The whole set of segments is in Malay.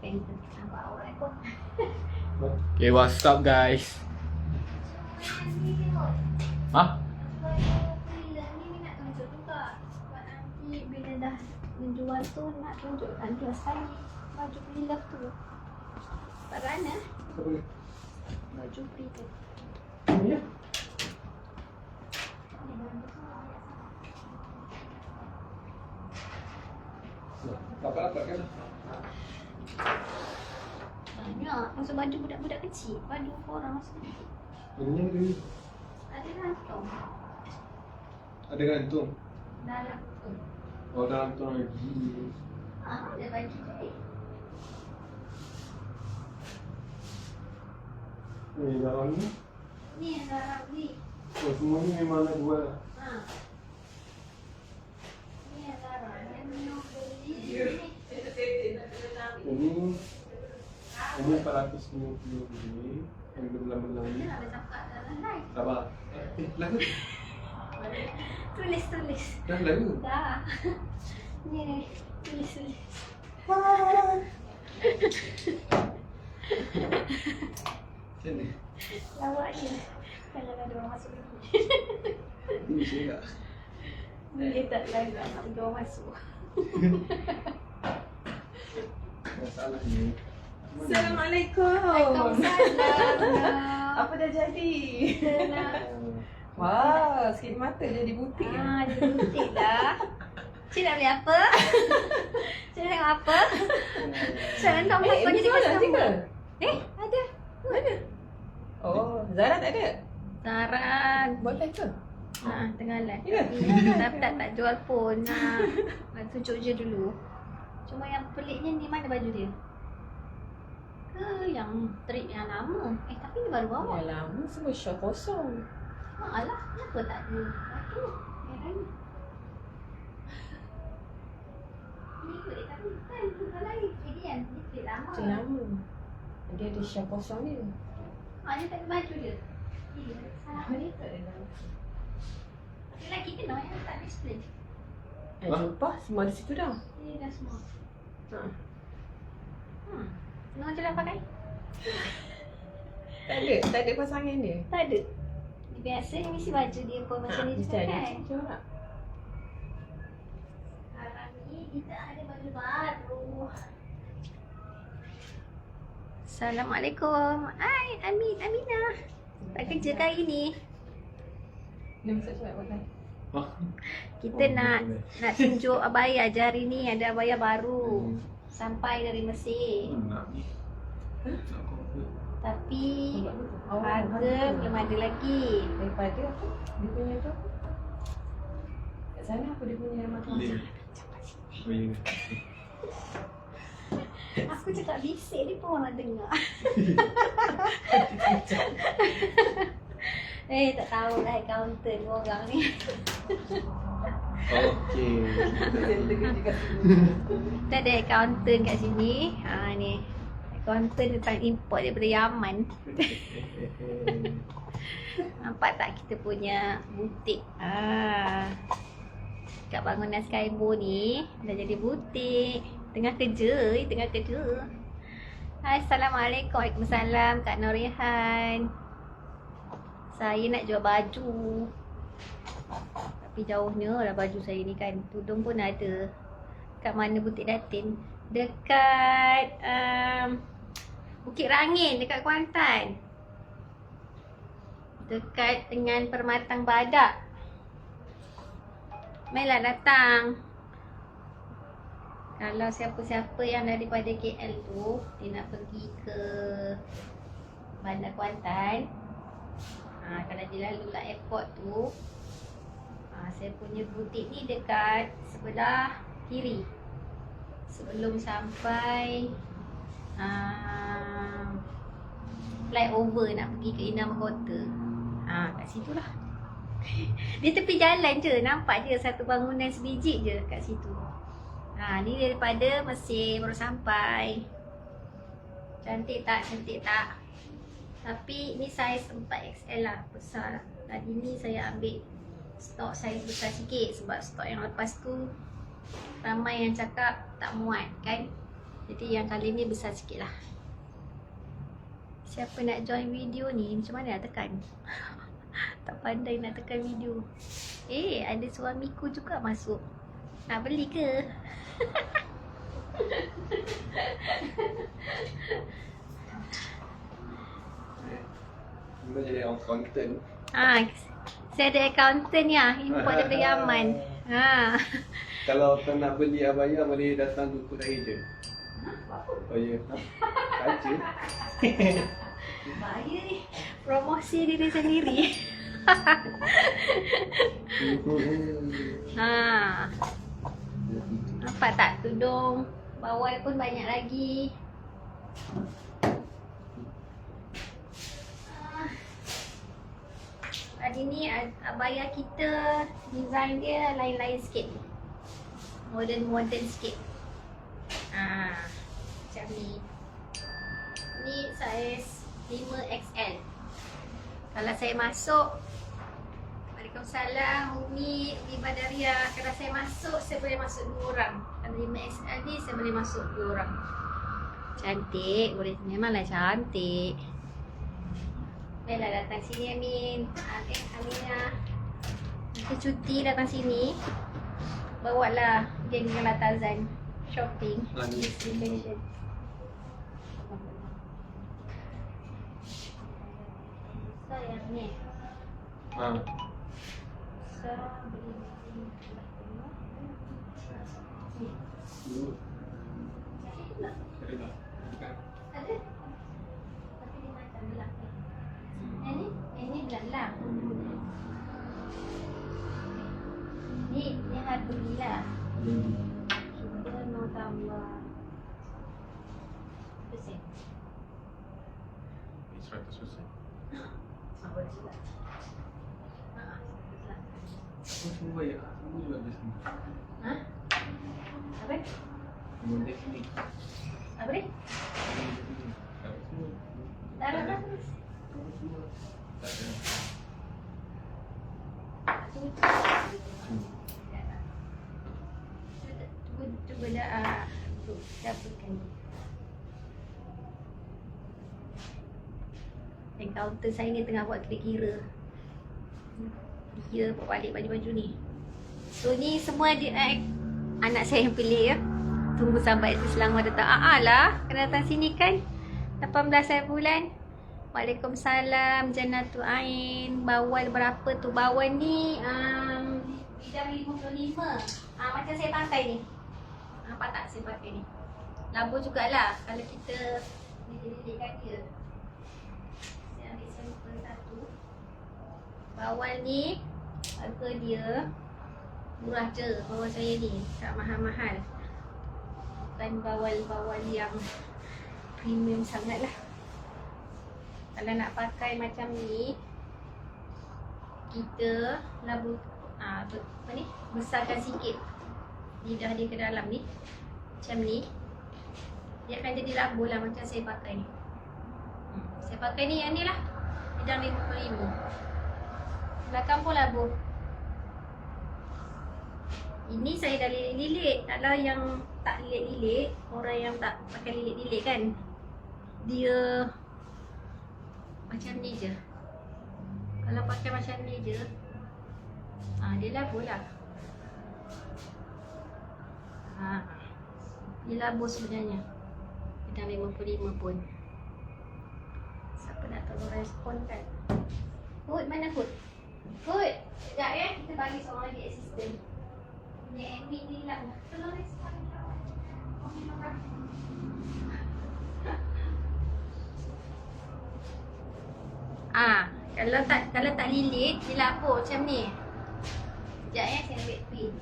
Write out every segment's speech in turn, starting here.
panther. Nampak aurat pun. Okay, what's up guys? Hah? Ni nak tunjuk juga. Sebab nanti bila dah menjual tu nak tunjukkan jual sekali baju pre-love tu. Sebab mana? Baju pre-love. Ya. Dapat kan? Banyak. Masa baju budak-budak kecil. Baju korang masa ni. Ini ada. Ada kantong. Ada gantung. Dalam tu. Oh, dalam tu lagi. Ada baju jahit. Ni dalam ni. Ni yang dalam ni. Oh, semua ni memang nak buat. Ha. Ni yang dalam. Yang minum beli. Ini 490 ni. Yang belang-belang ni. Kita nak bercakap dalam live. Sabar. Lagu. Tulis. Dah lagu. Dah. Ni. Tulis. Macam ni. Lawak je. Kalau ada orang masuk lagi. Ini bisa tak? Boleh tak live nak ada orang masuk. Masalah ni. Assalamualaikum. Waalaikumsalam. Apa dah jadi? Senang. Wah, sikit mata jadi butik. Jadi butik dah. Cik nak beli apa? Cik nak tengok apa? Cik nak tengok apa jadi customer? Ada. Mana? Oh, Zara tak ada? Saran. Buat live ke? Tengah live. Ya. Tapi tak jual pun. Tunjuk je dulu. Cuma yang peliknya ni mana baju dia? Ke yang trip yang lama? Tapi ni baru bawa. Ya lama semua shop kosong. Alah, kenapa tak ada baju? Heran. Ni ikut dia tapi kan bukan lain. Ini yang trip lama. Macam lama. Dia ada shop kosong ni. Dia tak ada baju dia. Salah dia. Tak ada lama. Tapi lagi kena yang tak display. Jumpa semua di situ dah. Ini dah semua. Ha. Senang je lah pakai. Tak ada pasangan dia. Tak ada. Biasa ni mesti baju dia pun macam ni Mesti juga ada kan. corak. Sekarang ni kita ada baju baru. Assalamualaikum. Hai Aminah. Tak kerja ke hari ni? Dia masak cepat buat live. Kita nak tunjuk abaya je hari ni. Ada abaya baru. Sampai dari Mesir. Nak ni. Nak kopi. Tapi Oh, harga belum ada lagi. Daripada apa? Dia punya tu apa? Kat sana apa dia punya makan? Link. Oh, ya. Aku cakap bisik ni pun orang dengar. Tak tahu dah accountant orang ni. Okey. Kita ada accountant kat sini. Ni. Accountant tentang import daripada Yaman. Nampak tak kita punya butik? Kat bangunan Skybo ni dah jadi butik. Tengah kerja. Assalamualaikum. Waalaikumsalam Kak Norihan. Saya nak jual baju. Tapi jauhnya lah baju saya ni kan. Tudung pun ada. Kat mana butik Datin? Dekat Bukit Rangin, dekat Kuantan. Dekat dengan Permatang Badak. Mainlah datang. Kalau siapa-siapa yang daripada KL tu, dia nak pergi ke Bandar Kuantan. Kalau dia lalu kat airport tu, saya punya butik ni dekat sebelah kiri. Sebelum sampai flyover nak pergi ke Indah Mahkota. Kat situ lah. Dia tepi jalan je, nampak je satu bangunan sebiji je kat situ. Ni daripada Mesir baru sampai. Cantik tak? Tapi ni saiz 4XL lah, besar. Tadi ni saya ambil stok saiz besar sikit sebab stok yang lepas tu ramai yang cakap tak muat kan. Jadi yang kali ni besar sikit lah. Siapa nak join video ni, macam mana nak tekan? Tak pandai nak tekan video. Ada suamiku juga masuk. Nak beli ke? Kita jadi orang konten. Saya ada accountant ya, import daripada Yaman. Kalau kau nak beli abaya, boleh datang jumpa saya je. Oh ya. Kaca. Bahaya ni. Promosi diri sendiri. Nampak tak tudung bawal pun banyak lagi. Hari ni abaya kita design dia lain-lain sikit. Modern sikit. Macam ni. Ni saiz 5XL. Kalau saya masuk, Waalaikumsalam, Umi Badaria. Kalau saya masuk, saya boleh masuk 2 orang. Kalau 5XL ni, saya boleh masuk 2 orang. Cantik, boleh, memanglah cantik. Baiklah, datang sini Amin. Aminah. Kita cuti datang sini. Bawalah geng dengan Latazan shopping. Distribution. So yang ni. So beli ni. Ada. Tapi dia macam gelap. Ini gelap. Ni harga gila. Kita mau tambah persen. 100%. Apa dia? Aku semua ya, aku juga di sini. Apa? Benda sini. Apa dia? Tak ada terus. Tak ada. Cuba dah dapatkan. Dan kaunter saya ni tengah buat kira-kira. Dia buat balik baju-baju ni. So ni semua dia anak saya yang pilih ya. Tunggu sampai Selangor datang. Lah, kena datang sini kan. 18 bulan. Waalaikumsalam, Jannatul Ain. Bawal berapa tu? Bawal ni bidang 55. Macam saya pakai ni. Nampak tak saya pakai ni? Labu jugalah kalau kita lilit-lilitkan dia. Saya ambil sampel satu. Bawal ni harga dia murah je. Bawal saya ni tak mahal-mahal. Bukan bawal-bawal yang premium sangat lah. Kalau nak pakai macam ni, kita labu apa ni, besarkan sikit lidah dia ke dalam ni. Macam ni. Dia akan jadi labu lah macam saya pakai ni. Saya pakai ni yang ni lah. Bidang 55. Belakang pun labu. Ini saya dah lilit-lilit. Kalau yang tak lilit-lilit, orang yang tak pakai lilit-lilit kan, dia macam ni je. Kalau pakai macam ni je, dia labu lah. Dia labu sebenarnya. Bidang 55 pun. Siapa nak tolong respon kan? Hud, mana Hud? Hud, sekejap ya. Kita bagi seorang lagi assistant. Punya admin ni lah. Tolong respon. Kalau tak lilit, dia labu macam ni. Sekejap ya, saya ambil pin.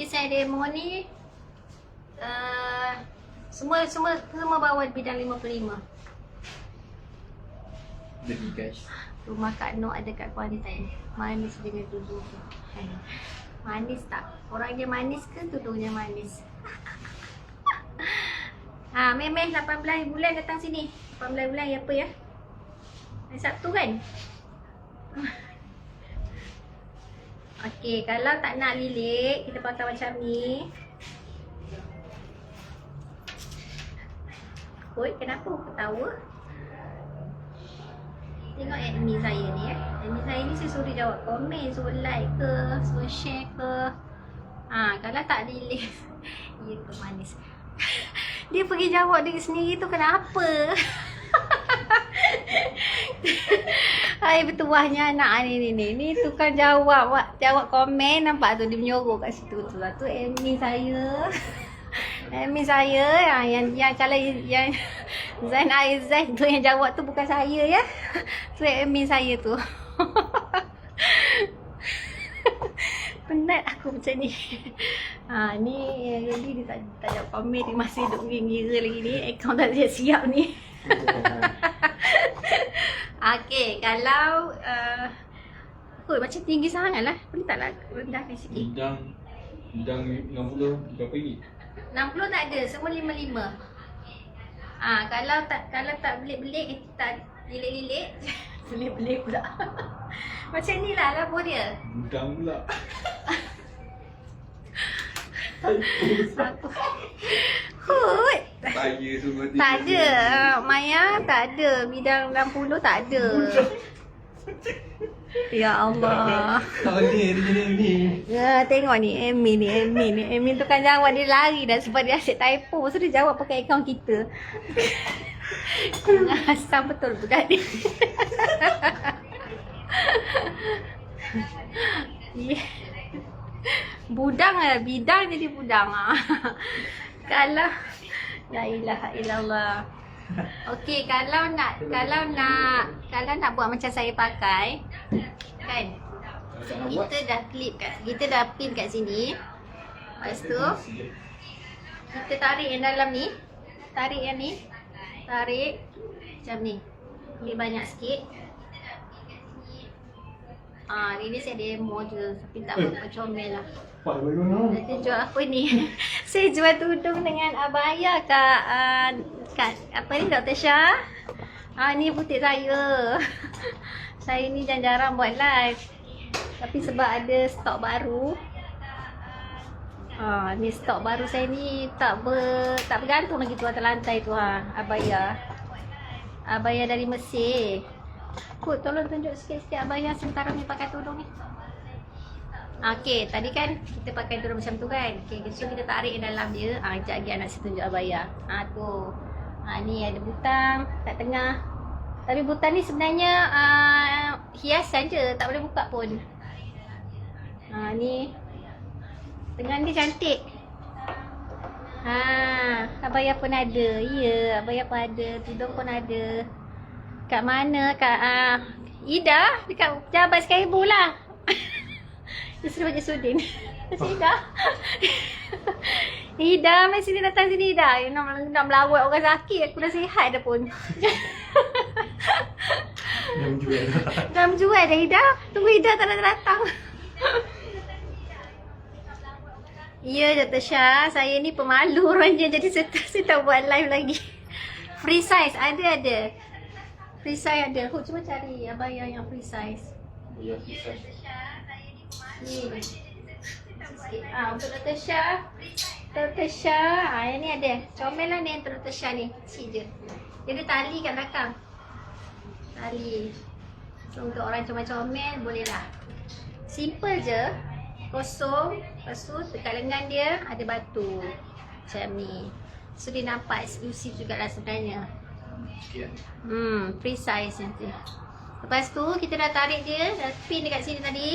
Saya demo ni semua bawah bidang 55. Jadi guys. Rumah Kak Nok ada kat Kuantan. Manis dengan tudung tu. Manis tak? Orangnya manis ke tudungnya manis? Memeh 18 bulan datang sini. 18 bulan apa ya? Hari Sabtu kan? Okey, kalau tak nak lilik, kita pakai macam ni. Oi, kenapa ketawa? Tengok admin saya ni Admin saya ni saya suruh jawab komen, suruh like ke, suruh share ke. Kalau tak lilik, ya ke manis. Dia pergi jawab diri sendiri tu kenapa? Hai bertuahnya anak ni tukang jawab komen, nampak tu dia menyorok kat situ tu. Tu admin saya. Admin saya yang kalau yang Zain Aizan tu yang jawab tu bukan saya ya. Tu admin saya tu. Penat aku macam ni. Ni dia tak jawab komen, dia masih duk ngira lagi ni. Akaun tak siap ni. Okey, kalau macam tinggi sangat lah. Boleh tak lah rendah ni sikit? Bidang 60 berapa ringgit? 60 tak ada, semua 55. Kalau tak belik-belik, tak lilik-lilik. Belik-belik pula. Macam ni lah labuh dia. Budang pula. Hut. Saya semua Tak ada. Maya tak ada. Bidang 60 tak ada. Ya Allah. Tak boleh dia ni. Ya, tengok ni Amin ni. Amin tu kan jawab dia lari dah sebab dia asyik typo. So dia jawab pakai akaun kita. Asam betul budak ni. Budang lah, bidang jadi budang. Kalau la ilaha illallah. Okey, kalau nak buat macam saya pakai kan. Kita dah pin kat sini. Lepas tu kita tarik yang dalam ni. Tarik yang ni. Tarik macam ni. Ambil banyak sikit. Ni saya demo je tapi tak berapa comel lah. Saya jual apa ni? Saya jual tudung dengan abaya kat apa ni Dr. Shah. Ni butik saya. Saya ni jarang buat live. Tapi sebab ada stok baru. Ni stok baru saya ni tak bergantung lagi tu atas lantai tu abaya. Abaya dari Mesir. Kut, tolong tunjuk sikit-sikit abang sementara ni pakai tudung ni. Okey, tadi kan kita pakai tudung macam tu kan. Okey, so kita tarik dalam dia. Sekejap lagi anak saya tunjuk abaya. Tu. Ni ada butang kat tengah. Tapi butang ni sebenarnya hiasan je, tak boleh buka pun. Ni. Tengah ni cantik. Abaya pun ada. Ya, abaya pun ada, tudung pun ada. Kat mana? Kat Ida, dekat Jabat Skybu lah. Dia suruh bagi Sudin. Macam Ida. Ida, mari sini, datang sini Ida. Nak melawat orang sakit, aku dah sihat dah pun. Dah menjual dah Ida. Tunggu Ida tak datang. Ya, Dr. Shah, saya ni pemalu orangnya, jadi saya tak buat live lagi. Free size ada. Free size ada. Cuba cari abaya yang free size. Ya, bisa. Ni. Untuk Dr. Shah. Dr. Shah. Yang ni ada. Comel lah ni untuk Dr. Shah ni. Kecil je. Dia ada tali kat belakang. Tali. So untuk orang comel-comel boleh lah. Simple je. Kosong. Lepas tu dekat lengan dia ada batu. Macam ni. So dia nampak eksklusif jugalah sebenarnya. Free size nanti. Lepas tu kita dah tarik dia, dah pin dekat sini tadi.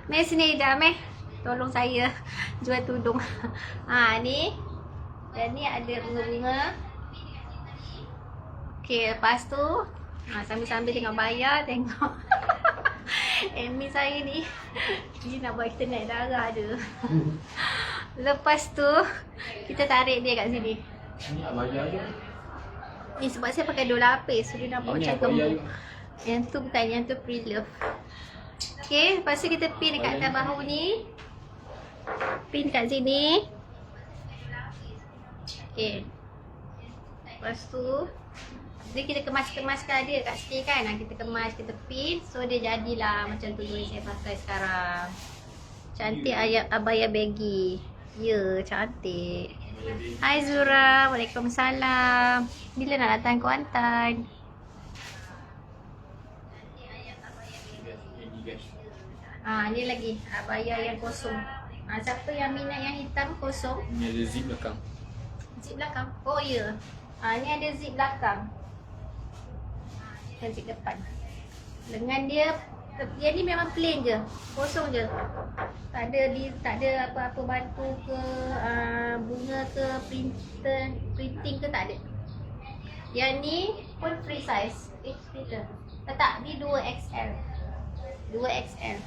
Meh sini dah, Meh. Tolong saya jual tudung. Ni. Dan ni ada bunga-bunga. Okey, lepas tu sambil-sambil tengok bayar, tengok Amy saya ni. Dia nak buat kita naik darah dia. Lepas tu kita tarik dia kat sini. Ni abaya je. Ni sebab saya pakai 2 lapis. So dia nampak macam gembur. juga. Yang tu bukan, yang tu pre-love. Okay, lepas tu kita pin dekat atas bahu ni. Pin kat sini. Okay. Lepas tu jadi kita kemas-kemaskan dia kat sini kan. Kita kemas, kita pin. So dia jadilah macam tu yang saya pakai sekarang. Cantik abaya baggy. Ya, cantik. Hai Zura, Waalaikumsalam. Bila nak datang Kuantan? Ni lagi abaya yang kosong. Siapa yang minat yang hitam kosong? Ni ada zip belakang. Zip belakang? Oh ya. Ni ada zip belakang. Dan zip depan. Lengan dia ni memang plain je. Kosong je. Tak ada apa-apa batu ke, bunga ke, printing ke, tak ada. Yang ni pun free size. Tak, ni 2XL. 2XL.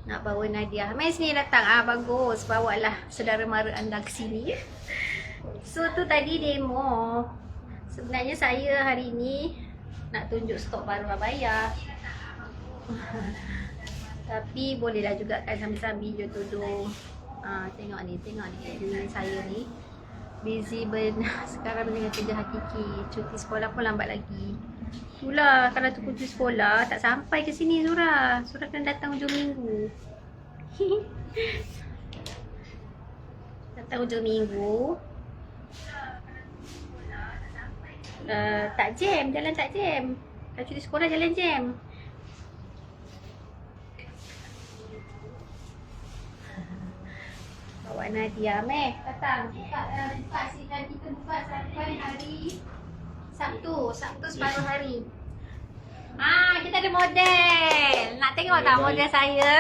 Nak bawa Nadia. Mai sini datang. Bagus. Bawalah saudara mara anda ke sini. So tu tadi demo. Sebenarnya saya hari ni nak tunjuk stok baru abaya. Tapi bolehlah juga kan sambil-sambil je tudung. Tengok ni. Ini saya ni busy sekarang dengan kerja hakiki. Cuti sekolah pun lambat lagi. Itulah, kalau tu cuti sekolah tak sampai ke sini Zura. Zura kena datang hujung minggu. Datang hujung minggu. Tak jam, jalan tak jam. Kalau cuti sekolah jalan jam. Bawa Nadia, datang. Buka sidan kita buka sampai hari Sabtu separuh hari. Kita ada model. Nak tengok tak model saya?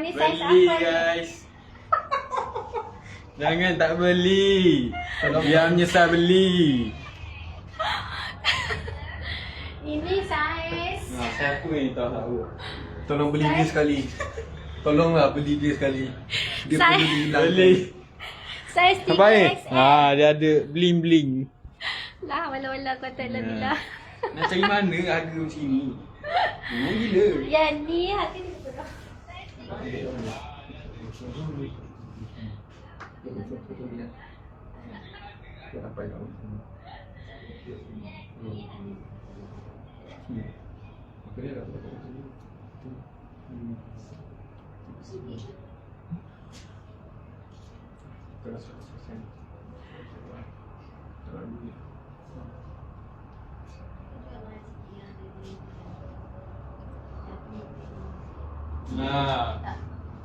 Ni saiz apa Beli ni? guys. Jangan tak beli. Biar menyesal beli. Ini saiz. Siapa yang tahu? Tolong beli dia sekali. Tolonglah beli dia sekali. Dia Saya- perlu dihilangkan. Saiz Baik. 3XL. Dia ada bling-bling. Lah, wala-wala kau tak bila. Nak cari mana harga macam ni? Memang gila. Yang ni harga ni berapa?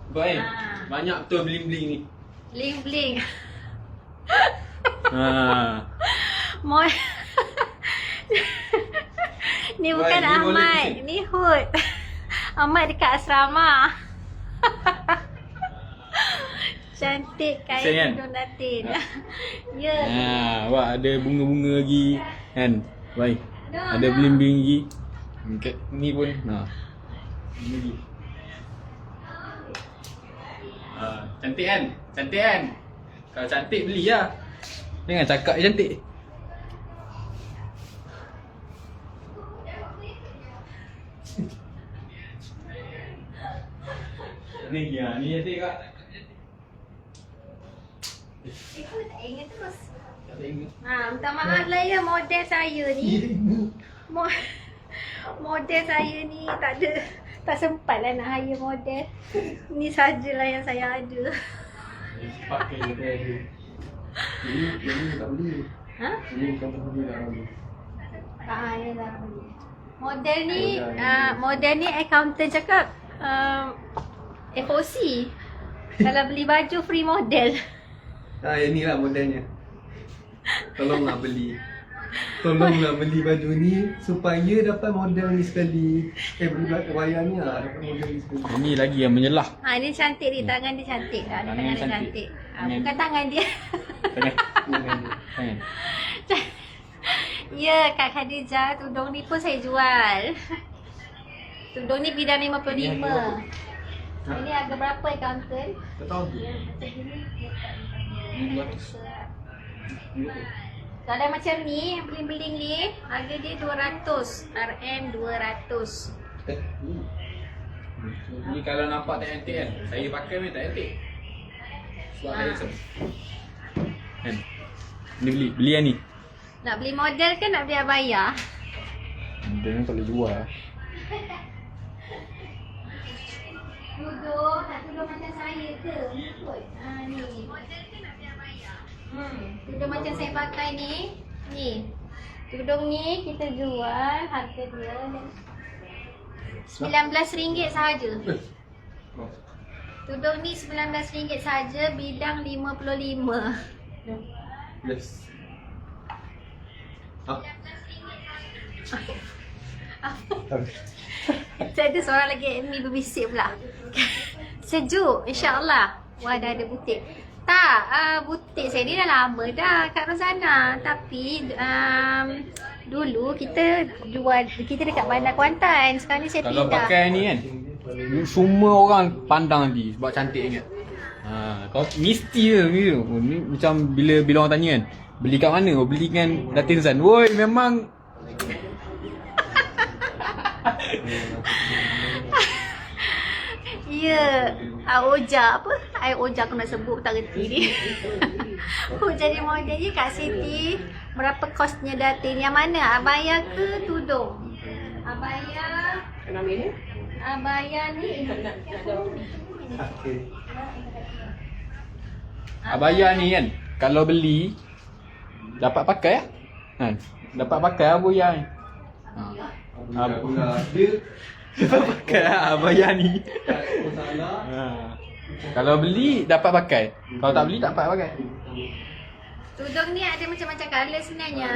Baik. Banyak betul bling-bling ni. Bling-bling. Baik, Ni bukan ni boleh Ahmad, pesan. ni Hud. Ahmad dekat asrama. Cantik kain Pesan kan? hidung datin. Ya. Awak ada bunga-bunga lagi kan? Baik. Ada bling-bling lagi. Ni pun. Ni lagi. Cantik kan? Cantik kan? Kalau cantik beli lah. Jangan cakap je cantik. Ni cantik kak. Aku tak ingat terus. Tak ingat. Minta maaf lah ya, model saya ni. Model saya ni tak sempat lah nak hire model. Ni sajalah yang saya ada. Pakai je ada. Ini tak beli. Ini bukan beli dah beli. Ya dah. Model ni accountant cakap FOC. Kalau beli baju free model. Yang ni lah modelnya. Tolonglah beli. Tolonglah beli baju ni supaya dapat model ni sekali. Beli wayar ni lah dapat model ni sekali. Ini lagi yang menyelah. Ni cantik ni, tangan dia cantik. Tangan Tangan dia cantik. cantik. Bukan tangan dia. Tangan. Ya, Kak Khadijah, tudung ni pun saya jual. Tudung ni bidang 55. Ini harga berapa accountant? Tak tahu tu. Macam gini dia tak Ini 200. Kalau macam ni, yang beling-beling ni, harga dia 200. RM200. Ni kalau nampak tak cantik kan, saya pakai ni tak cantik. Sebab Ah. saya handsome. Kan? Ni beli yang ni. Nak beli model ke nak beli abaya? Dia ni tak boleh jual. Tudung, nak tudung macam saya ke? Ikut. Ni. Model ke nak beli abaya? Tudung macam saya pakai ni. Ni. Tudung ni kita jual harga dia RM19 sahaja. Tudung ni RM19 sahaja, bidang 55. Yes. Ah. Kita ada seorang lagi admin berbisik pula. Sejuk, insya-Allah. Wah, dah ada butik. Tak, butik saya ni dah lama dah Kak Rozana. Tapi dulu kita jual, kita dekat Bandar Kuantan. Sekarang ni saya Kalau pindah. pakai ni kan, semua orang pandang nanti sebab cantik ingat. Kau mesti ke gitu. Ni macam bila orang tanya kan, beli kat mana? Oh, beli dengan Datin Zan. Woi, memang Ya, Oja apa? Oja aku nak sebut tak reti ni. Jadi model ni Kak Siti. Berapa kosnya Datin? Yang mana? Abaya ke tudung? Abaya. Kenapa ni? Abaya ni. Okay. abaya ni kan, kalau beli dapat pakai lah. Kan? Dapat pakai abaya ni. Dia Dapat pakai lah abaya ni. masalah. Kalau beli dapat pakai. Kalau tak beli tak dapat pakai. Tudung ni ada macam-macam colour sebenarnya.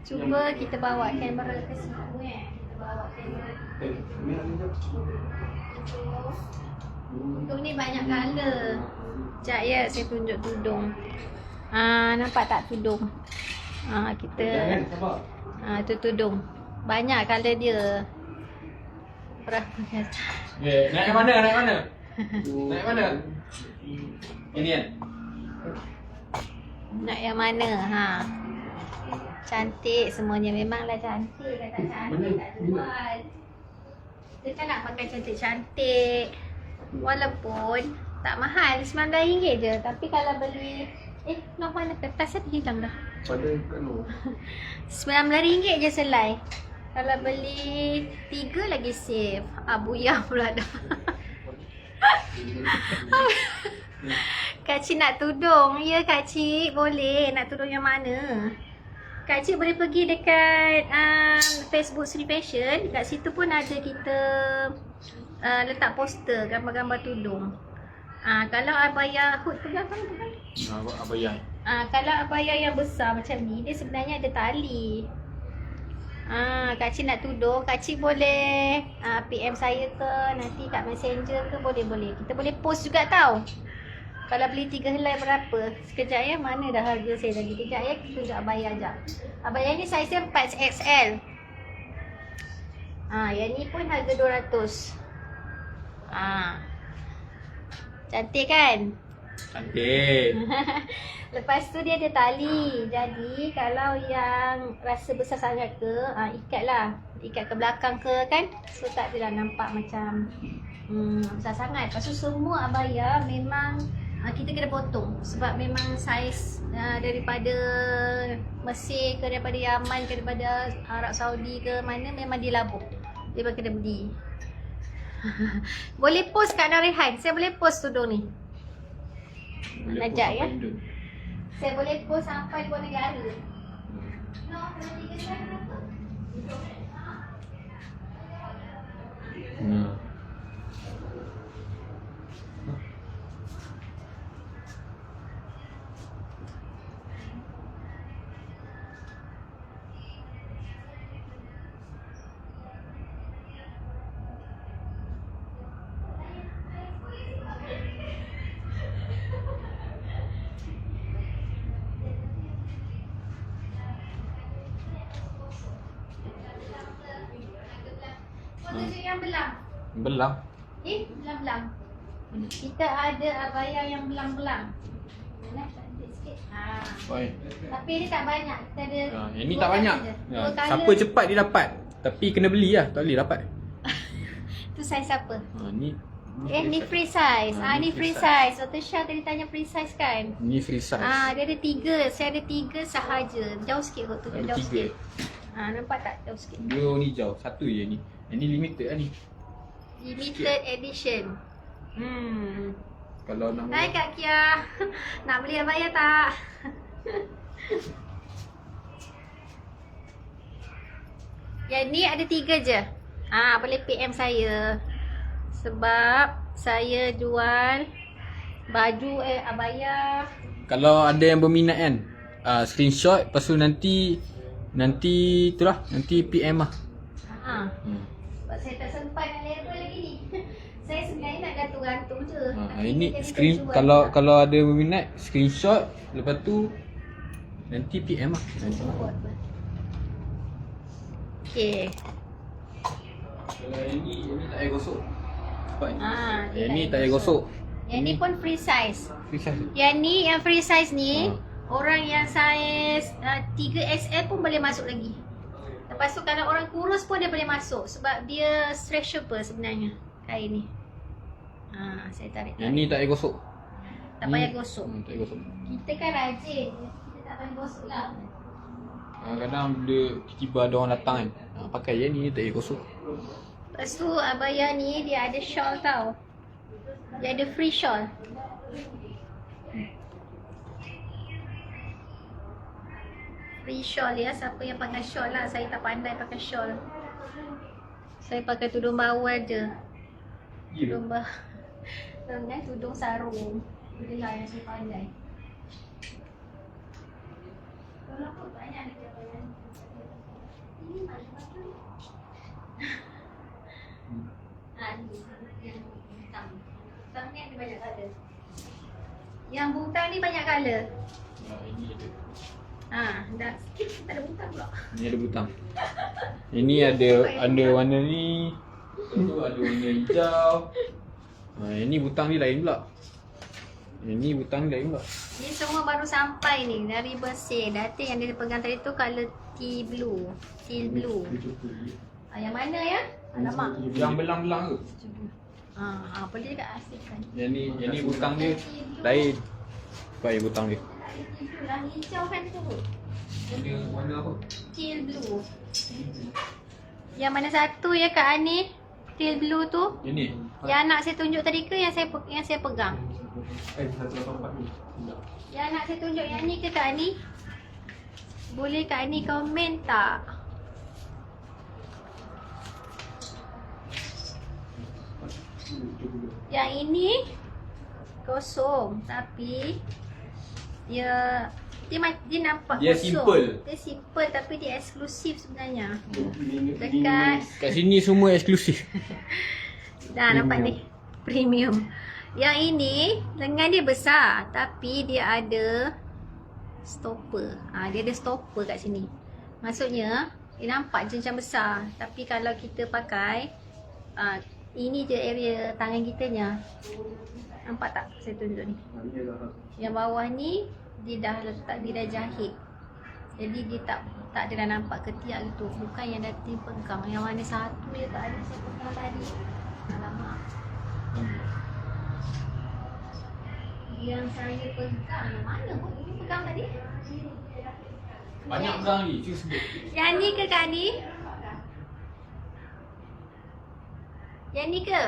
Cuba kita bawa kamera ke situ Kita bawa kamera. Tudung ni banyak colour. Sekejap ya, saya tunjuk tudung. Nampak tak tudung? Kita tu tudung. Banyak colour dia. Berapa kata? Naik mana? Naik mana? Naik mana? Ini kan? Nak yang mana? Cantik semuanya. Memanglah cantik. Kalau tak cantik tak jual. Kita kan nak pakai cantik-cantik. Walaupun tak mahal. RM9 je. Tapi kalau beli... nak mana? Kertas dah hilang dah. Pada kanu. RM19 je selai. Kalau beli 3 lagi save. Buyah pula dah. Kak Cik nak tudung. Ya Kak Cik, boleh. Nak tudung yang mana? Kak Cik boleh pergi dekat Facebook Sri Fashion. Kat situ pun ada kita letak poster gambar-gambar tudung. Kalau abaya hood tu belakang bukan? Abaya. Kalau abaya yang besar macam ni, dia sebenarnya ada tali. Kak Cik nak tudung, Kak Cik boleh PM saya ke, nanti kat messenger ke, boleh-boleh. Kita boleh post juga tau. Kalau beli 3 helai berapa? Sekejap ya, mana dah harga saya tadi. Sekejap ya, kita tunjuk abaya sekejap. Abaya ni saiz dia 4XL. Yang ni pun harga 200. Cantik kan? Cantik. Lepas tu dia ada tali. Jadi kalau yang rasa besar sangat ke, ikatlah. Ikat ke belakang ke kan. So tak adalah nampak macam besar sangat. Lepas tu semua abaya memang kita kena potong. Sebab memang saiz daripada Mesir ke, daripada Yaman ke, daripada Arab Saudi ke mana, memang dilabuk. Dia memang kena beli. Boleh post kat Narihan. Saya boleh post tudung ni. Najak ya. Saya boleh post sampai luar negara. No, kalau 3 helai berapa? Tunjuk yang belang. Belang. Belang-belang. Kita ada abaya yang belang-belang. Mana cantik sikit. Baik. Tapi dia tak banyak. Kita ada Yang ni dua tak banyak. colour je. Ya, Dua colour. siapa cepat dia dapat. Tapi kena beli lah, tak boleh dapat. Tu saiz apa? Ni Ni free size. Ni free size. Dr. Syah tadi tanya free size kan? Ni free size. Dia ada 3. Saya ada 3 sahaja. Jauh sikit kot tu. Ada Jauh 3. sikit. Nampak tak? Jauh sikit. Dua ni jauh, satu je ni. Yang ni limited lah ni. Limited edition. Kalau nak Hai Kak Kia. Nak beli abaya tak? Yang ni ada 3 je. Boleh PM saya. Sebab saya jual baju abaya. Kalau ada yang berminat kan, screenshot, lepas tu nanti itulah, nanti PM lah. Sebab saya tak sempat nak label lagi ni. Saya sebenarnya nak gantung-gantung je. Tapi Ini jadi screen saya jual juga. kalau ada berminat, screenshot, lepas tu nanti PM lah. Okay. Kalau yang ni tak payah gosok. Nampak ni? Dia Yang ni tak payah gosok. Yang ni pun free size. Free size. Yang ni, yang free size ni, orang yang saiz 3XL pun boleh masuk lagi. Lepas tu kalau orang kurus pun dia boleh masuk. Sebab dia stretchable sebenarnya, kain ni. Saya tarik. Yang ni tak payah gosok. Tak payah gosok. Tak payah gosok. Kita kan rajin. Kita tak payah gosok lah. Kadang-kadang bila tiba-tiba ada orang datang kan, pakai yang ni tak payah gosok. Lepas tu abaya ni dia ada shawl tau. Dia ada free shawl. Free shawl ya. Siapa yang pakai shawl lah. Saya tak pandai pakai shawl. Saya pakai tudung bawal je. Tudung bawal. Tudung sarung. Itulah yang saya pandai. Kalau aku banyak ni jawapan. Ini macam-macam. Yang butang. Butang ni ada banyak colour. Yang butang ni banyak colour. Ini ada. Dah sikit tak ada butang pula. Ini ada butang. Ini ada warna ni. Lepas tu ada warna hijau. Ini butang ni lain pula. Ini butang ni lain pula. Ni semua baru sampai ni dari Bersih. Data yang dia pegang tadi tu colour teal blue. Yang mana ya? Alamak. Yang belang-belang ke? Boleh juga asingkan. Yang ni butang dia lain. Baik butang dia. Itulah hijau kan tu. Warna apa? Teal blue. Yang mana satu ya Kak Ani? Teal blue tu? Yang ni. Yang anak saya tunjuk tadi ke yang saya pegang? 184 ni. Yang anak saya tunjuk yang ni ke Kak Ani? Boleh Kak Ani komen tak? Yang ini kosong tapi dia nampak Dia kosong. simple. Dia simple tapi dia eksklusif sebenarnya. Dekat Dekat Kat sini semua eksklusif. dah nampak ni. Premium. Yang ini lengan dia besar tapi dia ada stopper. Dia ada stopper kat sini. Maksudnya dia nampak je macam besar tapi kalau kita pakai ini je area tangan kitanya. Nampak tak saya tunjuk ni? Yang bawah ni dia dah letak, dia dah jahit. Jadi dia tak adalah nampak ketiak gitu. Bukan yang Datin pegang. Yang mana satu je tak ada saya pegang tadi. Alamak. Yang saya pegang yang mana pun ini pegang tadi? Banyak pegang ni, cuba sebut. Yang ni ke Kak Ni? Yang ni ke?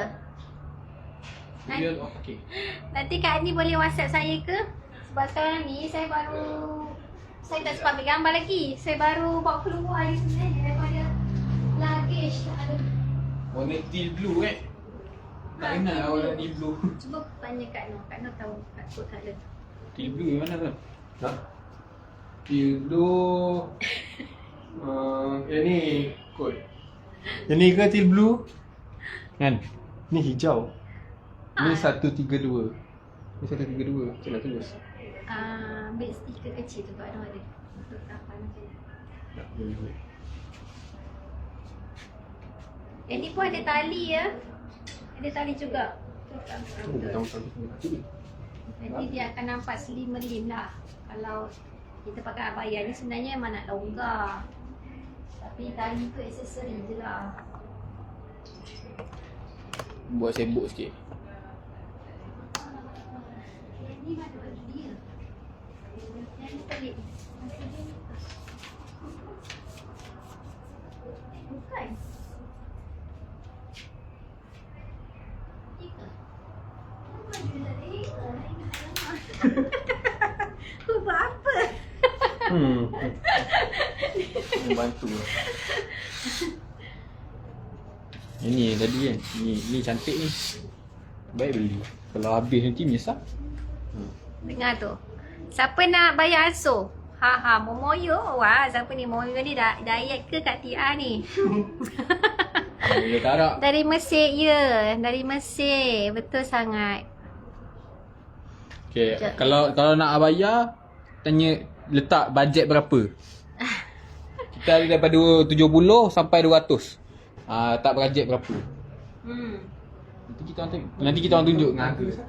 Dia okey. Nanti Kak Ni boleh WhatsApp saya ke? Sebab sekarang ni saya tak sempat ambil gambar lagi. Saya baru bawa keluar ni sebenarnya daripada luggage. Warna teal blue kan? Tak ingat lah warna teal blue. Cuba tanya Kak Noh. Kak Noh tahu kod colour. Teal blue yang mana kan? Tak. Teal blue. Yang ni kod. Yang ni ke teal blue? Kan? Ni hijau. Ni 132. Ni 132. Macam nak tulis? Ambil stiker kecil tu Kak Noh ada. Untuk tapan macam ni. Tak boleh. Yang ni pun ada tali ya. Ada tali juga. Butang-butang tu. Jadi dia akan nampak slim melim lah. Kalau kita pakai abaya ni sebenarnya memang nak longgar. Tapi tali tu aksesori je lah. Buat sibuk sikit. Yang ni mana baju dia? Yang ni pelik. Masih dia ni. Bukan. Tiga. Baju lain. Kau buat apa? Bantu. Ini tadi kan. Ni cantik ni. Baik beli. Kalau habis nanti menyesal. Dengar tu. Siapa nak bayar asuh? Momoyo. Wah, siapa ni? Momoyo ni diet ke Kak Tia ni? Dia tak ada. Dari Mesir, ya. Dari Mesir. Betul sangat. Okay, Sekejap. kalau nak abaya, tanya letak bajet berapa. Kita ada daripada 70 sampai 200. Tak bajet berapa. Nanti kita orang tunjuk dengan harga.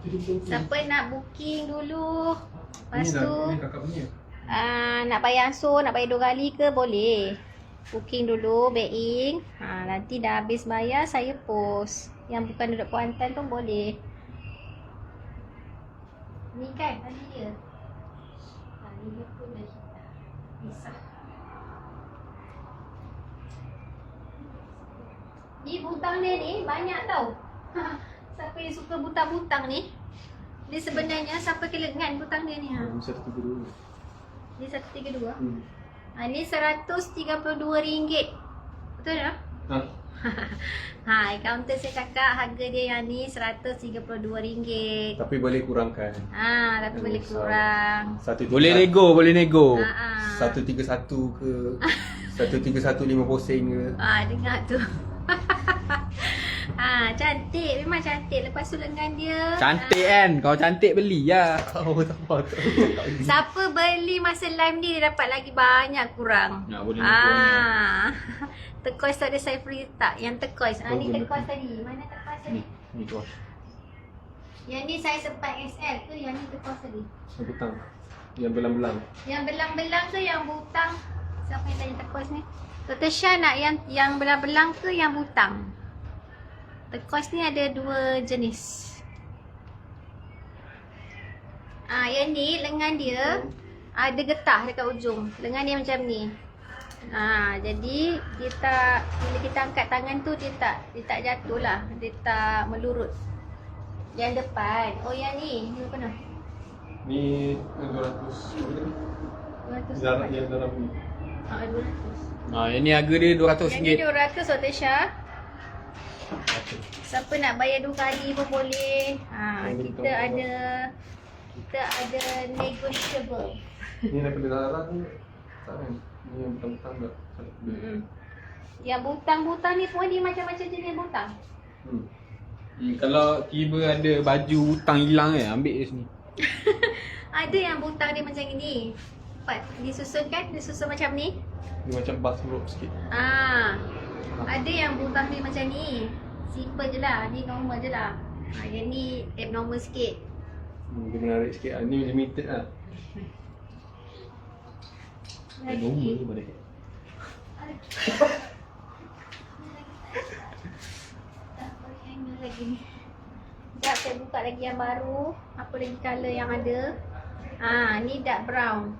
Siapa nak booking dulu? Lepas tu Ni kakak punya. nak bayar asuh, nak bayar 2 kali ke boleh. Booking dulu, back-in. Nanti dah habis bayar, saya post. Yang bukan duduk Kuantan pun boleh. Ni kan tadi dia. Ni dia pun dah hitam. Pisah. Ni butang dia ni banyak tau. Siapa yang suka butang-butang ni, dia sebenarnya sampai ke lengan butang dia ni. Satu tiga dua. Ni 132. Ni RM132. Betul tak? Counter saya cakap harga dia yang ni RM132. Tapi boleh kurangkan. Tapi boleh kurang. Boleh nego. 131 ke 131.50 sen ke. Dengar tu. Cantik, memang cantik. Lepas tu lengan dia. Cantik kan? Kau cantik beli lah. Kau tak apa. Siapa beli masa live ni dia dapat lagi banyak kurang. Nak boleh nego ni. Turquoise tu ada saya free tak? Yang turquoise. Ni turquoise tadi. Mana turquoise tadi? Ni tu. Yang ni saya 4XL ke yang ni turquoise tadi? Yang butang. Yang belang-belang. Yang belang-belang ke yang butang? Siapa yang tanya turquoise ni? Dr. Syah nak yang belang-belang ke yang butang? Turquoise ni ada 2 jenis. Yang ni lengan dia ada getah dekat ujung. Lengan dia macam ni. Jadi dia tak, bila kita angkat tangan tu dia tak jatuh lah. Dia tak melurut. Yang depan. Yang ni berapa nak? Ni 200. 200. Jarak yang dalam ni. 200. Yang ni harga dia RM200. Yang ni 200 Dr. Syah. Siapa nak bayar 2 kali pun boleh. Kita ada negotiable. Ni daripada dalam ni. Tak kan? Ni yang butang-butang tak. Yang butang-butang ni pun dia macam-macam jenis butang. Kalau tiba ada baju hutang hilang kan, ambil dia sini. Ada yang butang dia macam ni. Disusun kan? Dia susun macam ni. Dia macam bathrobe sikit. Ada yang butang dia macam ni. Simple je lah. Ni normal je lah. Yang ni abnormal sikit. Dia menarik sikit. Ni limited lah. Lagi. boleh. Tak boleh hanger lagi ni. Sekejap saya buka lagi yang baru. Apa lagi colour yang ada. Ni dark brown.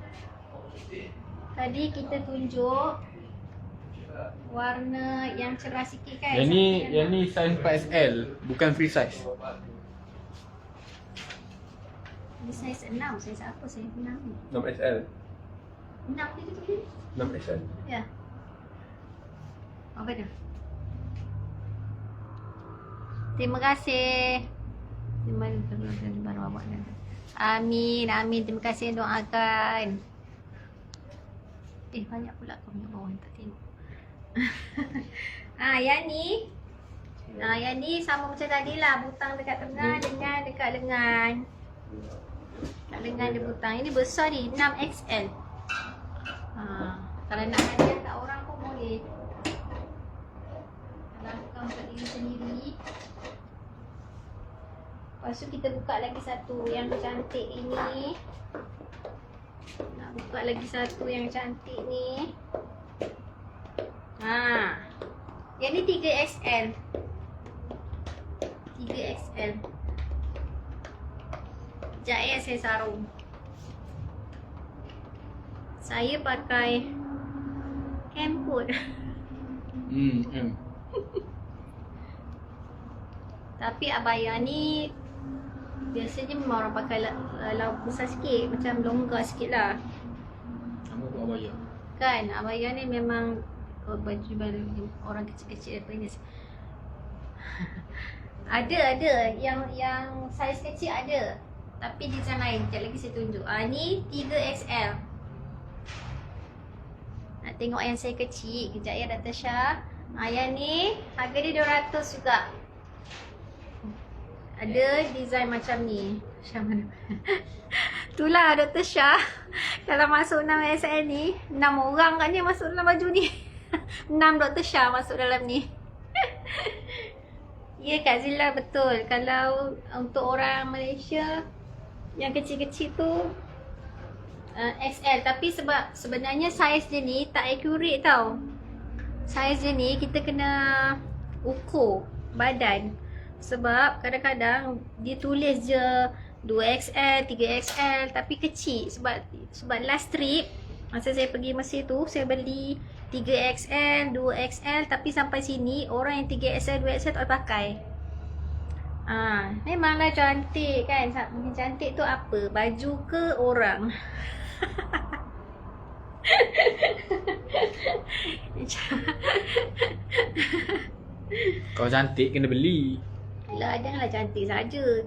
Tadi kita tunjuk warna yang cerah sikit kan. Yang ni size 4XL, bukan free size. Ni saiz 6. Saiz apa? Saiz 6 ni. 6XL. 6 dia tu tadi. 6XL. Ya. Apa tu? Terima kasih. Terima kasih. Amin. Terima kasih yang doakan. Banyak pula kau punya bawah tak tengok. Yang ni. Yang ni sama macam tadi lah. Butang dekat tengah, lengan dekat lengan. Kat lengan dia butang. Ini besar ni, 6XL. Kalau nak hadiah kat orang pun boleh. Kalau kau untuk diri sendiri. Lepas Lepas tu kita buka lagi satu yang cantik ini. Nak buka lagi satu yang cantik ni. Yang ni 3XL. 3XL. Sekejap saya sarung. Saya pakai M kot. M. Tapi abaya ni biasanya memang orang pakai lauk besar sikit, macam longgar sikit lah. Kamu buat abaya. Kan, abaya ni memang baju orang kecil-kecil apa ni. Ada yang saiz kecil ada. Tapi design lain, sekejap lagi saya tunjuk. Ni 3XL. Nak tengok yang saya kecil, kejap ya Dr. Shah. Yang ni harga dia 200 juga. Ada design macam ni. Syah mana? Itulah Dr. Shah. Kalau masuk 6XL ni, 6 orang kan dia masuk dalam baju ni. 6 Dr. Shah masuk dalam ni. Ya Kak Zila, betul. Kalau untuk orang Malaysia yang kecil-kecil tu XL. Tapi sebab sebenarnya saiz dia ni tak accurate tau. Saiz dia ni kita kena ukur badan. Sebab kadang-kadang dia tulis je 2XL, 3XL tapi kecil. Sebab last trip masa saya pergi Mesir tu, saya beli 3XL, 2XL tapi sampai sini orang yang 3XL, 2XL tak boleh pakai. Memanglah cantik kan. Yang cantik tu apa? Baju ke orang? Kau cantik kena beli. Alah, janganlah cantik saja.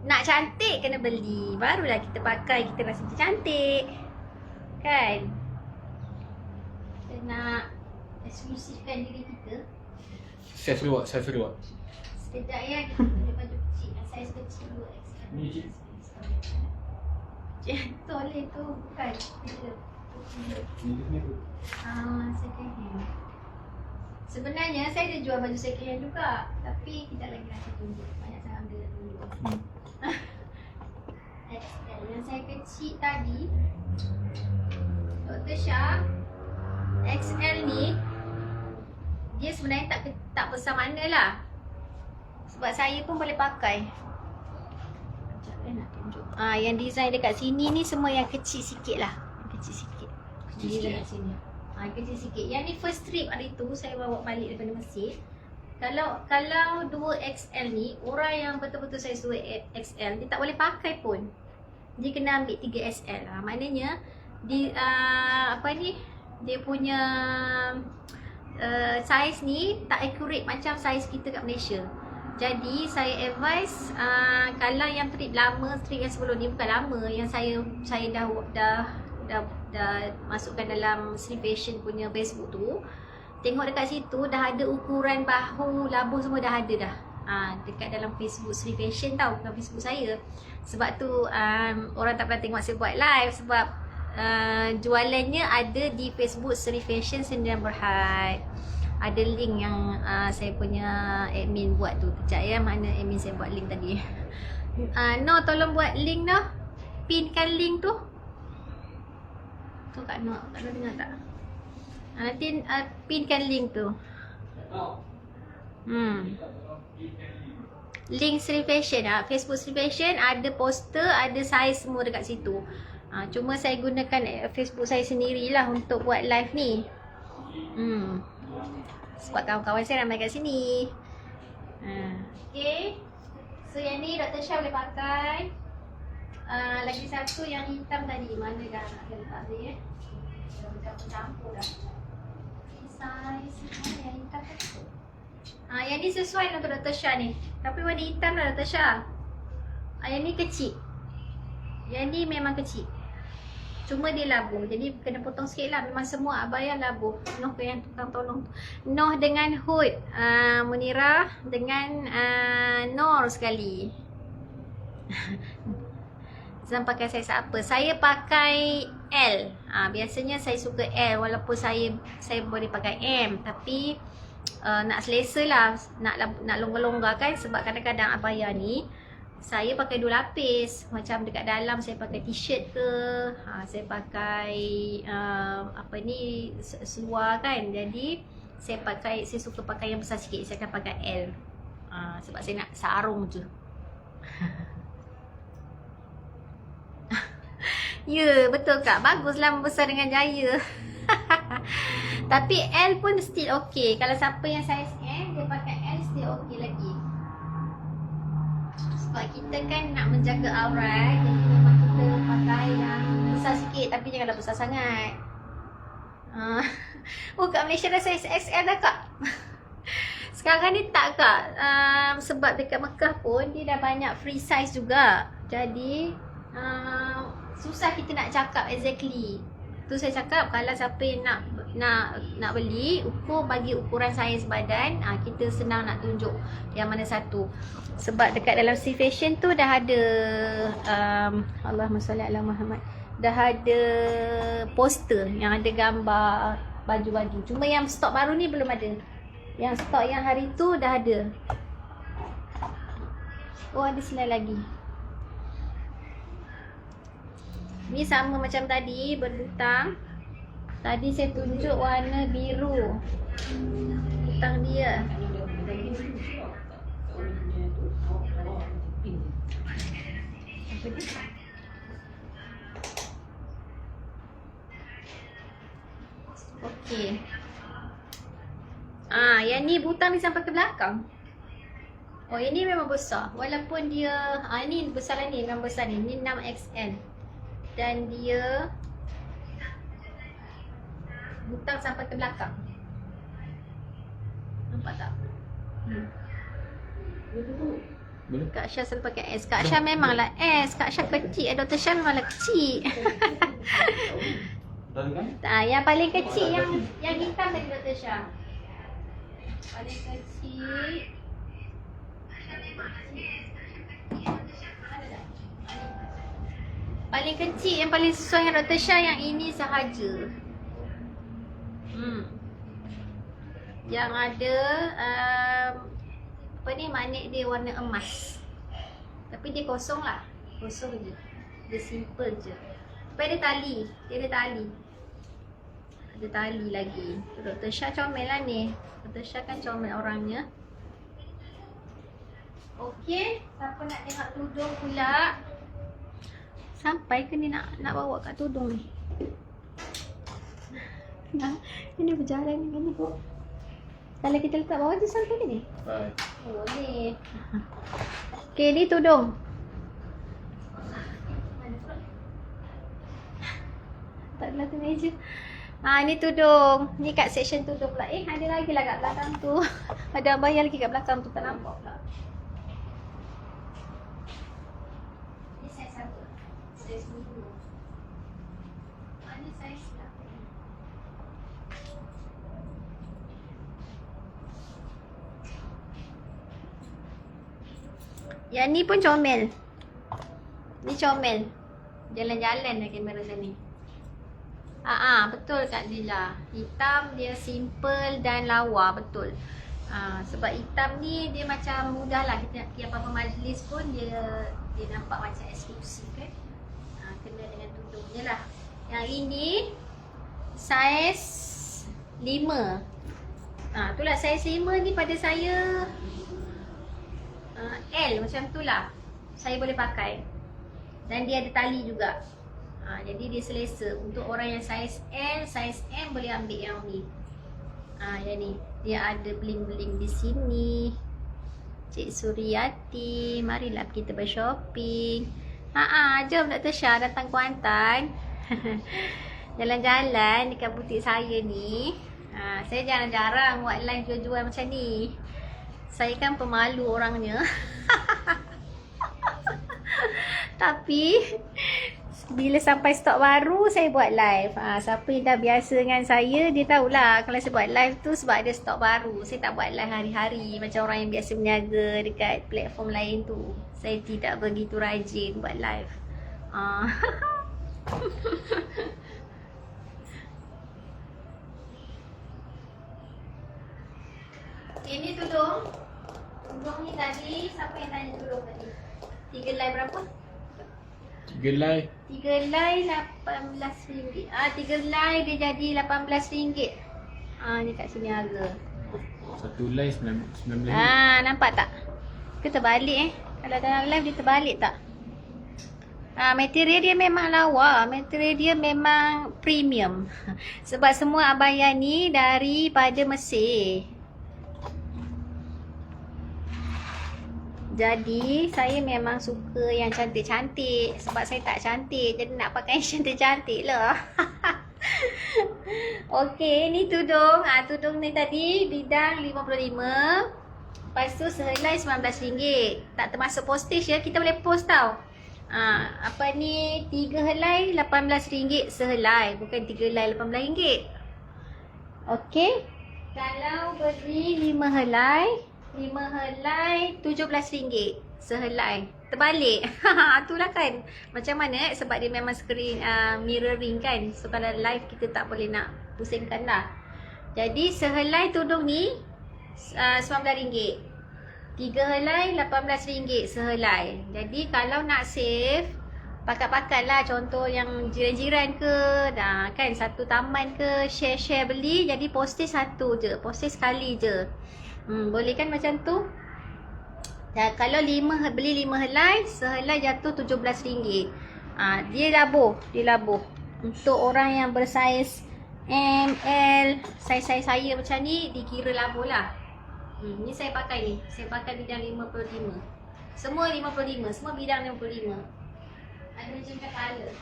Nak cantik kena beli. Barulah kita pakai, kita rasa kita cantik. Kan? Kita nak eksklusifkan diri kita. Self reward. Sekejap ya, kita tunjuk baju kecil. Saiz kecil 2XL. Ni cik. Toleh tu bukan. Second hand. Sebenarnya saya dah jual baju second hand juga. Tapi tidak lagi nak tunjuk. Banyak sangat benda nak tunjuk. XL. Yang saya kecil tadi, Dr. Shah, XL ni dia sebenarnya tak besar mana lah. Sebab saya pun boleh pakai. Sekejap nak tunjuk. Yang design dekat sini ni semua yang kecil sikit lah. Yang kecil sikit. Dekat sini. Kecil sikit. Yang ni first trip hari tu saya bawa balik daripada Mesir. Kalau 2XL ni, orang yang betul-betul saiz 2XL dia tak boleh pakai pun. Dia kena ambil 3XL. Maknanya dia punya saiz ni tak accurate macam saiz kita kat Malaysia. Jadi saya advise kalau yang trip lama, trip yang sebelum ni, bukan lama, yang saya dah masukkan dalam Slim Fashion punya Facebook tu, tengok dekat situ dah ada ukuran bahu, labuh semua dah ada dah. Dekat dalam Facebook Slim Fashion tau, bukan Facebook saya. Sebab tu orang tak pernah tengok saya buat live sebab jualannya ada di Facebook Slim Fashion Sdn Bhd. Ada link yang saya punya admin buat tu. Kejap ya, mana admin saya buat link tadi. No, tolong buat link dah. Pinkan link tu. Tu Kak No, Kak No dengar tak? Nanti pinkan link tu. Link Slim Fashion, Facebook Slim Fashion ada poster, ada saiz semua dekat situ. Cuma saya gunakan Facebook saya sendirilah untuk buat live ni. Sebab kawan-kawan saya ramai kat sini. Okay. So yang ni Dr. Shah boleh pakai. Lagi satu yang hitam tadi, mana dah nak letak dia? Dah campur dah. Size yang hitam tu. Yang ni sesuai untuk Dr. Shah ni. Tapi warna hitam lah Dr. Shah. Yang ni kecil. Yang ni memang kecil. Cuma dia labuh. Jadi kena potong sikit lah. Memang semua abaya labuh. Noh yang tukang tolong tu. Noh dengan hood. Munirah dengan Nor sekali. Zam pakai saiz apa? Saya pakai L. Biasanya saya suka L. Walaupun saya boleh pakai M. Tapi nak selesa lah. Nak longgar-longgar kan. Sebab kadang-kadang abaya ni saya pakai 2 lapis. Macam dekat dalam saya pakai t-shirt ke, saya pakai seluar kan. Jadi saya suka pakai yang besar sikit. Saya akan pakai L. Sebab saya nak sarung je. Ya, betul Kak. Baguslah membesar dengan jaya. Tapi L pun still okay. Kalau siapa yang size M, dia pakai L still okay lagi. Sebab kita kan nak menjaga aurat, jadi memang kita pakai yang besar sikit. Tapi janganlah besar sangat. Kat Malaysia dah size XL dah Kak. Sekarang ni tak Kak. Sebab dekat Mekah pun dia dah banyak free size juga. Jadi susah kita nak cakap exactly. Tu saya cakap, kalau siapa yang nak beli, bagi ukuran saiz badan, kita senang nak tunjuk yang mana satu. Sebab dekat dalam C Fashion tu dah ada Allahumma salli ala Muhammad, dah ada poster yang ada gambar baju-baju. Cuma yang stok baru ni belum ada. Yang stok yang hari tu dah ada. Oh, ada selai lagi. Ni sama macam tadi, berbutang. Tadi saya tunjuk warna biru butang dia. Okey. Yang ni butang ni sampai ke belakang. Oh, ini memang besar. Walaupun dia ni besar ni, memang besar ni. Ni 6XL. Dan dia butang sampai ke belakang. Nampak tak? Boleh? Kak Syah selalu pakai S. Kak Syah memanglah S. Kak Syah kecil. Dr. Syah memanglah kecil. Yang paling kecil yang hitam tadi Dr. Syah. Paling kecil. Paling kecil yang paling sesuai dengan Dr. Syah yang ini sahaja. Yang ada magnet dia warna emas. Tapi dia kosong lah. Kosong je. Dia simple je. Tapi ada tali. Dia ada tali. Ada tali lagi. Dr. Syah comel lah ni. Dr. Syah kan comel orangnya. Okey. Siapa nak tengok tudung pula? Sampai ke ni nak bawa kat tudung ni? Ini berjalan ni kan ni. Kalau kita letak bawah tu sampai ke ni? Boleh. Okay, ni tudung. Tak ada tu meja. Ni tudung. Ni kat section tudung pula. Ada lagi lah kat belakang tu. Ada bayar lagi kat belakang tu, tak nampak pula. Ni saiz apa? Saiz biru. Mana saiz tak? Yang ni pun comel. Ni comel. Jalan-jalan lah kamera sini. Betul Kak Dila. Hitam dia simple dan lawa, betul. Sebab hitam ni dia macam mudah lah. Kita nak pergi apa-apa majlis pun dia nampak macam eksklusif kan. Kena dengan tudungnya lah. Yang ini saiz 5. Itulah saiz 5 ni pada saya L macam tu lah. Saya boleh pakai. Dan dia ada tali juga. Jadi dia selesa. Untuk orang yang saiz L, saiz M boleh ambil yang ni. Yang ni. Dia ada bling-bling di sini. Cik Suryati, marilah kita bershopping. Jom Dr. Syah datang Kuantan. Jalan-jalan dekat butik saya ni. Saya jarang-jarang buat live jual-jual macam ni. Saya kan pemalu orangnya. Tapi bila sampai stok baru saya buat live. Siapa yang dah biasa dengan saya, dia tahulah kalau saya buat live tu sebab ada stok baru. Saya tak buat live hari-hari macam orang yang biasa berniaga dekat platform lain tu. Saya tidak begitu rajin buat live. Ini tudung. Tudung ni tadi, siapa yang tanya tudung tadi? 3 helai berapa? 3 helai. 3 helai RM18. 3 helai dia jadi RM18. Ni kat sini harga. 1 helai 19. Nampak tak? Ke terbalik Kalau dalam live dia terbalik tak? Material dia memang lawa. Material dia memang premium. Sebab semua abaya ni daripada Mesir. Jadi saya memang suka yang cantik-cantik. Sebab saya tak cantik, jadi nak pakai yang cantik-cantik lah. Okey, ni tudung. Tudung ni tadi bidang RM55. Lepas tu sehelai RM19. Tak termasuk postage ya. Kita boleh post tau. 3 helai RM18 sehelai. Bukan 3 helai RM18. Okey. Kalau beli 5 helai RM17 sehelai. Terbalik. Itulah kan. Macam mana sebab dia memang screen mirroring kan. So kalau live kita tak boleh nak pusingkan lah. Jadi sehelai tudung ni RM19. 3 helai RM18 sehelai. Jadi kalau nak save, pakat-pakat lah. Contoh yang jiran-jiran ke, kan satu taman ke, share-share beli. Jadi postage satu je. Postage sekali je. Boleh kan macam tu? Dan kalau beli 5 helai, sehelai jatuh RM17. Dia labuh. Untuk orang yang bersaiz ML, saiz saya macam ni, dikira labuh lah. Ni saya pakai ni. Saya pakai bidang 55. Semua 55. Semua bidang 55. Ada macam colour.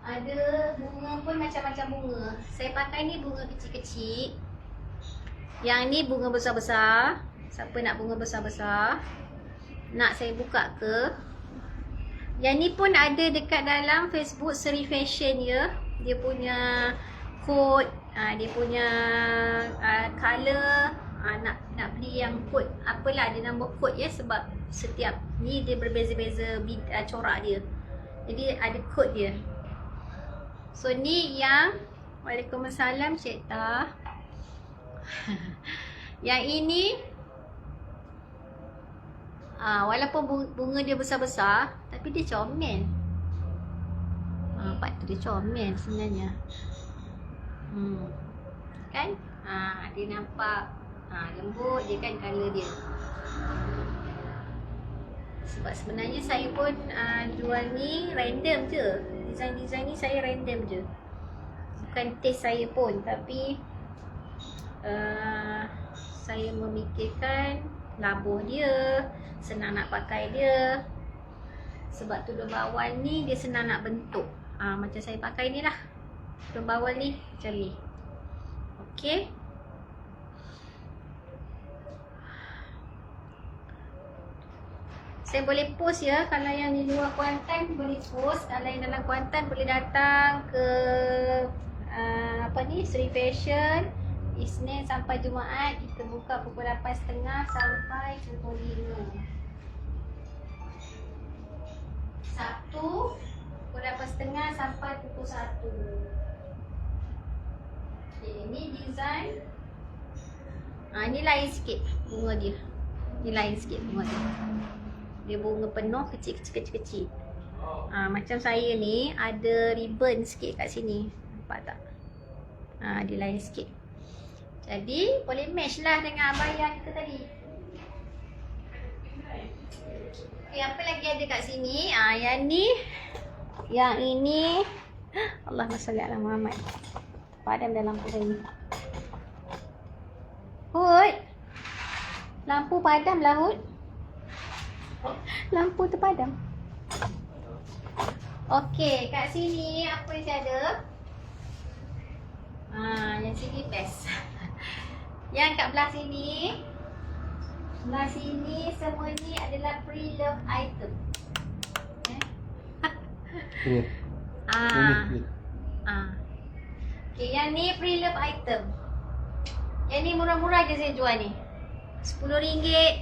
Ada bunga pun macam-macam bunga. Saya pakai ni bunga kecil-kecil. Yang ni bunga besar-besar. Siapa nak bunga besar-besar? Nak saya buka ke? Yang ni pun ada dekat dalam Facebook Seri Fashion ya. Dia punya kod, dia punya color. Nak beli yang kod apalah dia nombor kod ya, sebab setiap ni dia berbeza-beza corak dia. Jadi ada kod dia. So ni yang Waalaikumsalam Cik Tah. Yang ini walaupun bunga dia besar-besar, tapi dia comel. Patut dia comel sebenarnya. Kan? Dia nampak lembut je kan colour dia. Sebab sebenarnya saya pun jual ni random je. Design-design ni saya random je. Bukan taste saya pun, tapi saya memikirkan labuh dia, senang nak pakai dia. Sebab tudung bawal ni dia senang nak bentuk. Macam saya pakai ni lah. Tudung bawal ni macam ni. Okey. Saya boleh post ya. Kalau yang di luar Kuantan boleh post. Kalau yang dalam Kuantan boleh datang ke Seri Fashion. Isnin sampai Jumaat kita buka pukul 8.30 sampai pukul 5. Sabtu pukul 8.30 sampai pukul 1. Ini design. Ni lain sikit bunga dia. Ni lain sikit bunga dia. Dia bunga penuh kecil-kecil. Macam saya ni ada ribbon sikit kat sini. Nampak tak? Dia lain sikit. Jadi boleh match lah dengan abaya kita tadi. Okay, apa lagi ada kat sini? Yang ni. Yang ini. Allahumma salli ala Muhammad. Padam dah lampu saya ni. Hud. Lampu padam lah Hud. Lampu terpadam. Okey, kat sini apa yang saya ada? Yang sini best. Yang kat belah sini. Belah sini semua ni adalah pre-love item. Okey, yang ni pre-love item. Yang ni murah-murah je saya jual ni. RM10.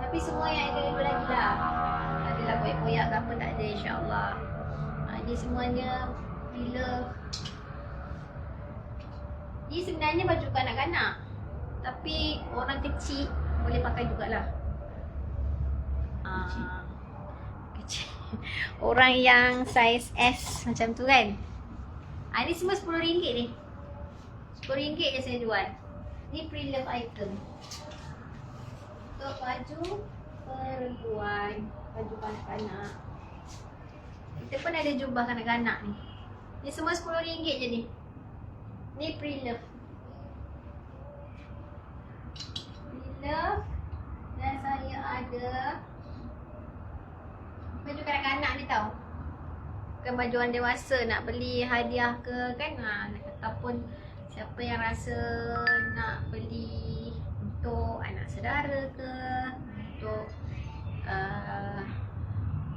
Tapi semua yang ada lagi lah. Adalah koyak-koyak ke apa tak ada, insyaAllah. Ini semuanya pre-love. Ni sebenarnya baju kanak-kanak. Tapi orang kecil boleh pakai jugalah. Kecil. Orang yang saiz S macam tu kan. Ni semua RM10 ni. RM10 je saya jual. Ni pre-love item. Untuk baju perempuan, baju kanak-kanak. Kita pun ada jubah kanak-kanak ni. Ni semua RM10 je ni. Ni pre-love. Pre-love. Dan saya ada baju kanak-kanak ni tau. Bukan baju orang dewasa nak beli hadiah ke kan. Ataupun siapa yang rasa nak beli untuk anak saudara ke, untuk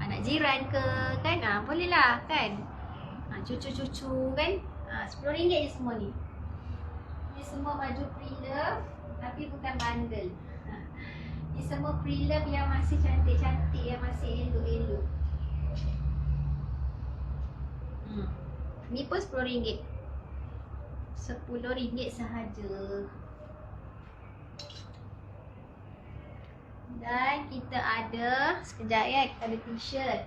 anak jiran ke kan. Boleh lah kan. Cucu-cucu kan. RM10 je semua ni. Ni semua baju pre-love tapi bukan bundle. Ni semua pre-love yang masih cantik-cantik, yang masih elok-elok. Ni pun RM10. RM10 sahaja. Dan kita ada, sekejap ya, kita ada t-shirt.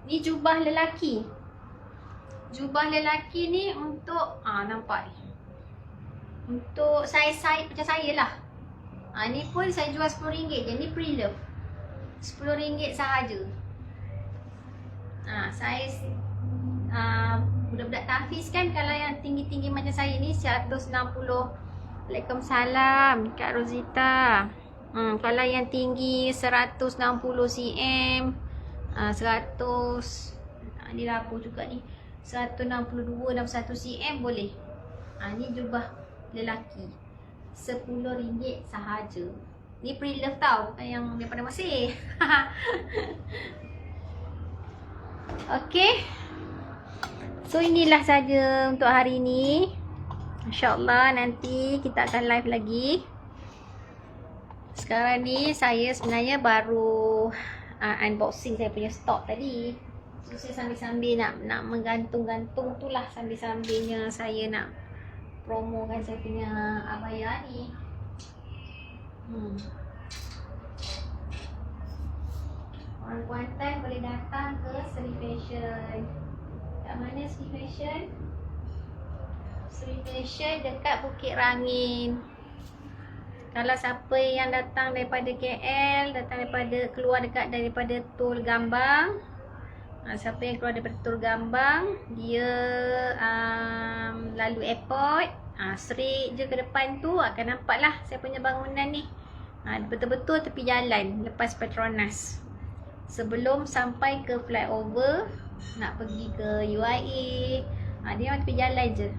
Ni jubah lelaki. Jubah lelaki ni untuk nampak ni. Untuk saiz-saiz macam saya lah. Ni pun saya jual RM10 je. Ni pre-love. RM10 sahaja. Saiz budak-budak tahfiz kan, kalau yang tinggi-tinggi macam saya ni 160. Waalaikumsalam Kak Rosita. Kalau yang tinggi 160 cm, 100 ni lapu juga ni, 162, 61 cm boleh. Ni jubah lelaki RM10 sahaja. Ni pre-love tau, bukan yang daripada Mesir. Okay, so inilah saja untuk hari ni. InsyaAllah nanti kita akan live lagi. Sekarang ni saya sebenarnya baru unboxing saya punya stok tadi. So saya sambil-sambil nak menggantung-gantung tu lah, sambil-sambilnya saya nak promokan saya punya abaya ni. Orang Kuantan boleh datang ke Sri Fashion. Kat mana Sri Fashion? Sri Fashion dekat Bukit Rangin. Kalau siapa yang datang daripada KL, keluar daripada Tol Gambang, siapa yang keluar daripada Tol Gambang, dia lalu airport, straight je ke depan tu akan nampak lah saya punya bangunan ni. Betul-betul tepi jalan lepas Petronas. Sebelum sampai ke flyover nak pergi ke UIA, dia memang tepi jalan je.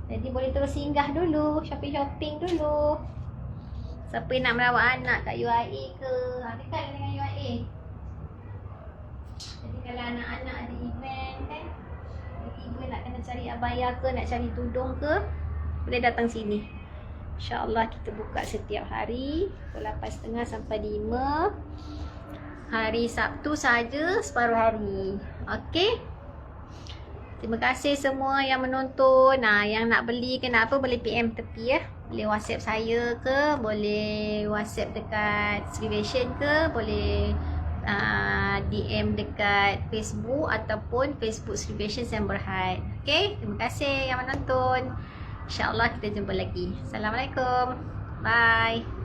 Jadi boleh terus singgah dulu, shopping-shopping dulu. Siapa yang nak merawat anak kat UIA ke, dekat dengan UIA. Jadi kalau anak-anak ada event kan, tiba-tiba nak kena cari abaya ke, nak cari tudung ke, boleh datang sini. InsyaAllah kita buka setiap hari pukul 8.30 sampai 5. Hari Sabtu saja separuh hari. Okey. Terima kasih semua yang menonton. Yang nak beli ke nak apa, boleh PM tepi ya. Boleh WhatsApp saya ke, boleh WhatsApp dekat Sri Fashion ke, boleh DM dekat Facebook ataupun Facebook Sri Fashion Sam Berhad. Okey, terima kasih yang menonton. InsyaAllah kita jumpa lagi. Assalamualaikum. Bye.